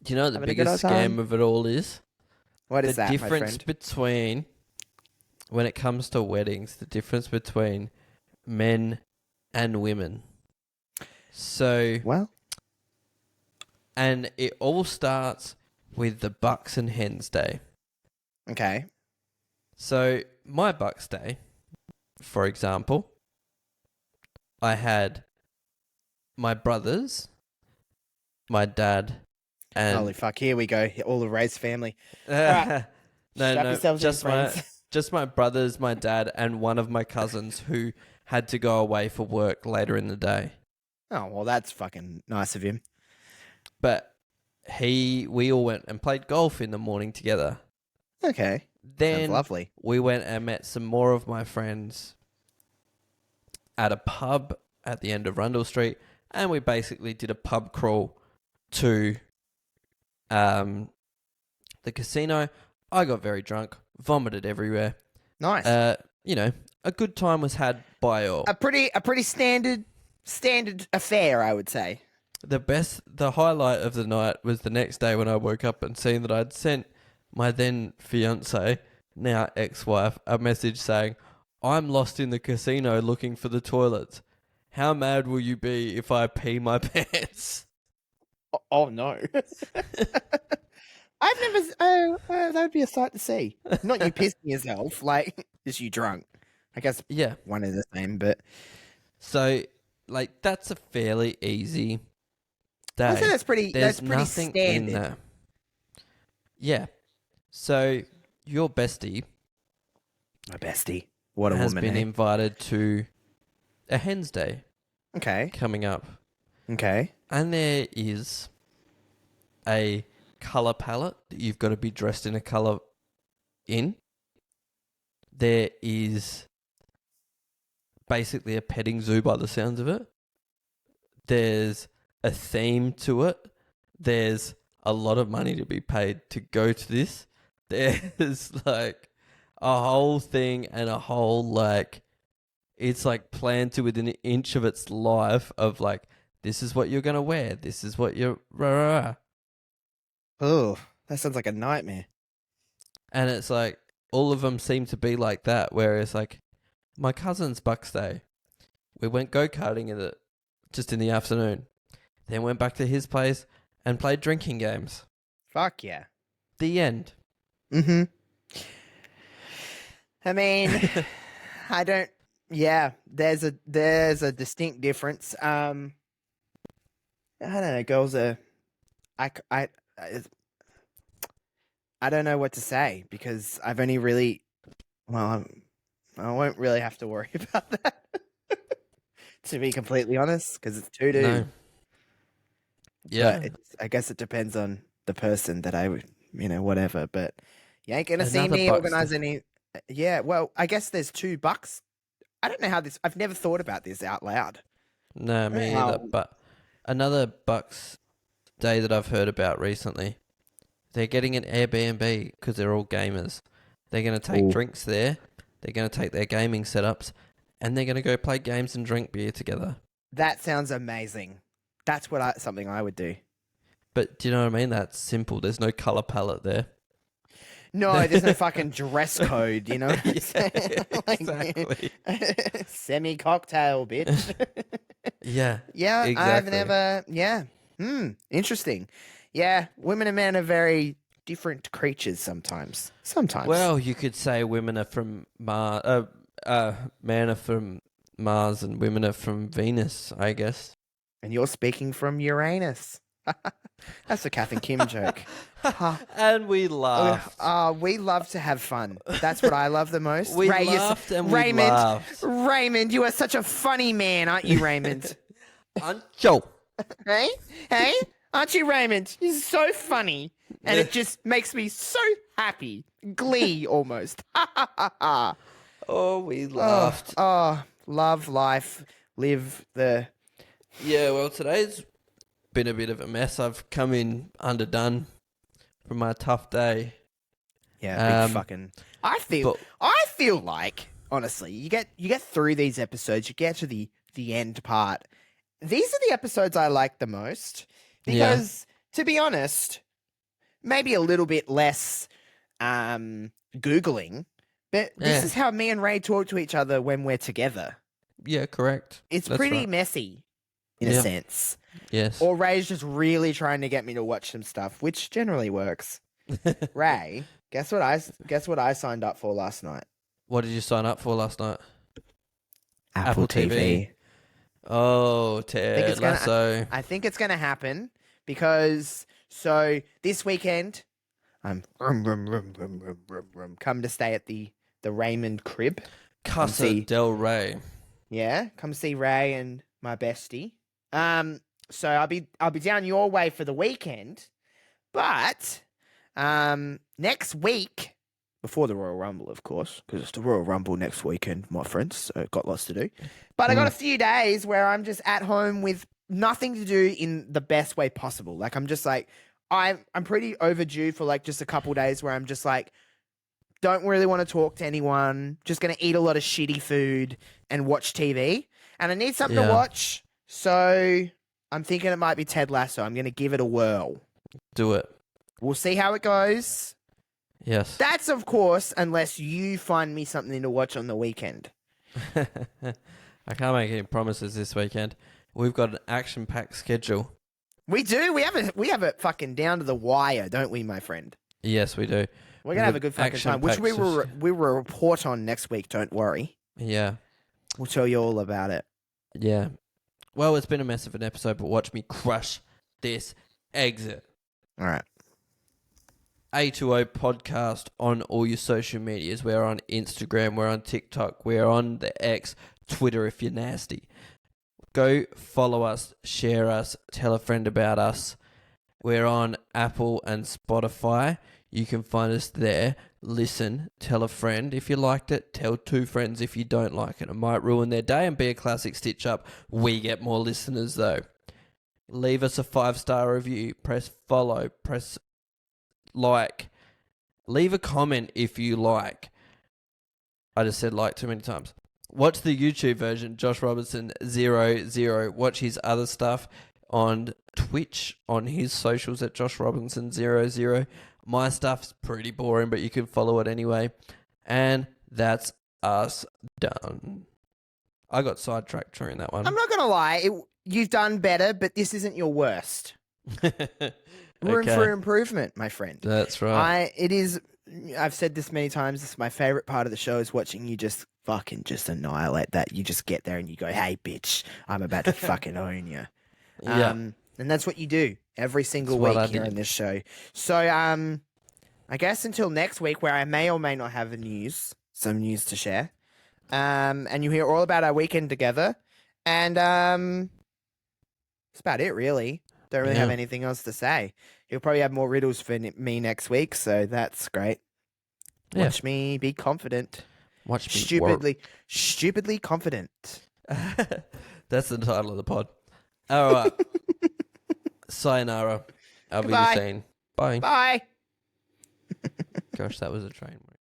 Do you know what the having a good biggest old time. scam of it all is? What is that, my difference friend? between, when it comes to weddings, the difference between men and women. So, Well, and it all starts with the Bucks and Hens Day. okay. So, my Bucks Day, for example, I had my brothers, my dad, and Holy fuck! Here we go. All the Ray's family. no, Strap no, yourselves in, just my friends. just my brothers, my dad, and one of my cousins who had to go away for work later in the day. Oh well, that's fucking nice of him. But we all went and played golf in the morning together. Okay, Then sounds lovely. we went and met some more of my friends at a pub at the end of Rundle Street, and we basically did a pub crawl to the casino. I got very drunk, vomited everywhere. Nice. A good time was had by all. A pretty standard affair, I would say. The highlight of the night was the next day when I woke up and seen that I'd sent my then fiance, now ex-wife, a message saying, "I'm lost in the casino looking for the toilets. How mad will you be if I pee my pants?" Oh no. I've never. Oh, that would be a sight to see. Not you pissing yourself, like just you drunk. I guess Yeah. one is the same, but So, that's a fairly easy day. I think that's pretty. There's That's pretty nothing standard. in there. Yeah. So, your bestie My bestie, what a has woman. been Eh? invited to a Hen's Day Okay. coming up. Okay. And there is a colour palette that you've got to be dressed in a colour in. There is basically a petting zoo by the sounds of it. There's a theme to it. There's a lot of money to be paid to go to this. There's a whole thing and a whole it's planned to within an inch of its life of this is what you're going to wear. This is what you're... Oh, that sounds like a nightmare. And it's all of them seem to be like that, whereas my cousin's Bucks Day, we went go-karting in it just in the afternoon. Then went back to his place and played drinking games. Fuck yeah. The end. Mm-hmm. I mean, I don't. Yeah, there's a distinct difference. I don't know. Girls are. I don't know what to say because I've only really. Well, I won't really have to worry about that. To be completely honest, because it's two dudes. No. Yeah. But I guess it depends on the person that I would, whatever. But you ain't gonna see Another me Bucks organize Day. any. Yeah, well, I guess there's two bucks. I don't know how this. I've never thought about this out loud. No, me Wow. either. But another Bucks Day that I've heard about recently, they're getting an Airbnb because they're all gamers. They're going to take Ooh. drinks there. They're going to take their gaming setups, and they're going to go play games and drink beer together. That sounds amazing. That's something I would do. But do you know what I mean? That's simple. There's no color palette there. No, there's no fucking dress code. You know, what I'm saying? Exactly. Semi cocktail, bitch. Yeah. Yeah, I've exactly. never. Yeah. Interesting. Yeah, women and men are very different creatures sometimes. Sometimes. Well, you could say women are from Mars. Men are from Mars, and women are from Venus, I guess. And you're speaking from Uranus. That's a Kath and Kim joke. And we laughed. We love to have fun. That's what I love the most. We laughed and we Raymond, laughed. Raymond, you are such a funny man, aren't you, Raymond? Ancho. Hey? Hey? Aren't you, Raymond? You're so funny. And it just makes me so happy. Glee, almost. Oh, we laughed. Oh, love life. Live the... Yeah, well, today's been a bit of a mess. I've come in underdone from my tough day. Yeah, big fucking... I feel like, honestly, you get through these episodes, you get to the end part. These are the episodes I like the most because, to be honest, maybe a little bit less Googling, but this is how me and Ray talk to each other when we're together. Yeah, correct. It's That's pretty right. messy, in a sense. Yes. Or Ray's just really trying to get me to watch some stuff, which generally works. Ray, guess what I signed up for last night? What did you sign up for last night? Apple TV. Oh, Ted Lasso. I think it's gonna happen because this weekend I'm come to stay at the Raymond crib. Casa del Rey. Yeah, come see Ray and my bestie. So I'll be down your way for the weekend, but next week before the Royal Rumble, of course, because it's the Royal Rumble next weekend, my friends. So got lots to do, but I got a few days where I'm just at home with nothing to do in the best way possible. Like I'm just like I'm pretty overdue for like just a couple days where I'm just like don't really want to talk to anyone, just going to eat a lot of shitty food and watch TV. And I need something to watch, so I'm thinking it might be Ted Lasso. I'm going to give it a whirl. Do it. We'll see how it goes. Yes. That's, of course, unless you find me something to watch on the weekend. I can't make any promises this weekend. We've got an action-packed schedule. We do. We have it fucking down to the wire, don't we, my friend? Yes, we do. We're going to have a good fucking time, which we will report on next week, don't worry. Yeah. We'll tell you all about it. Yeah. Well, it's been a mess of an episode, but watch me crush this exit. All right. A2O podcast on all your social medias. We're on Instagram, we're on TikTok, we're on the X, Twitter if you're nasty. Go follow us, share us, tell a friend about us. We're on Apple and Spotify. You can find us there. Listen, tell a friend if you liked it. Tell 2 friends if you don't like it. It might ruin their day and be a classic stitch up. We get more listeners though. Leave us a 5-star review. Press follow. Press like. Leave a comment if you like. I just said like too many times. Watch the YouTube version, Josh Robinson 00. Watch his other stuff on Twitch, on his socials at Josh Robinson 00. My stuff's pretty boring, but you can follow it anyway. And that's us done. I got sidetracked during that one. I'm not going to lie. You've done better, but this isn't your worst. Room for improvement, my friend. That's right. I've said this many times. This is my favorite part of the show is watching you just fucking just annihilate that. You just get there and you go, hey, bitch, I'm about to fucking own you. Yeah. And that's what you do every single week here on this show. So, I guess until next week, where I may or may not have some news to share, and you hear all about our weekend together, and that's about it, really. Don't really have anything else to say. You'll probably have more riddles for me next week, so that's great. Watch me be confident. Watch me stupidly confident. That's the title of the pod. All right. Sayonara. I'll be the same. Bye. Bye. Gosh, that was a train wreck.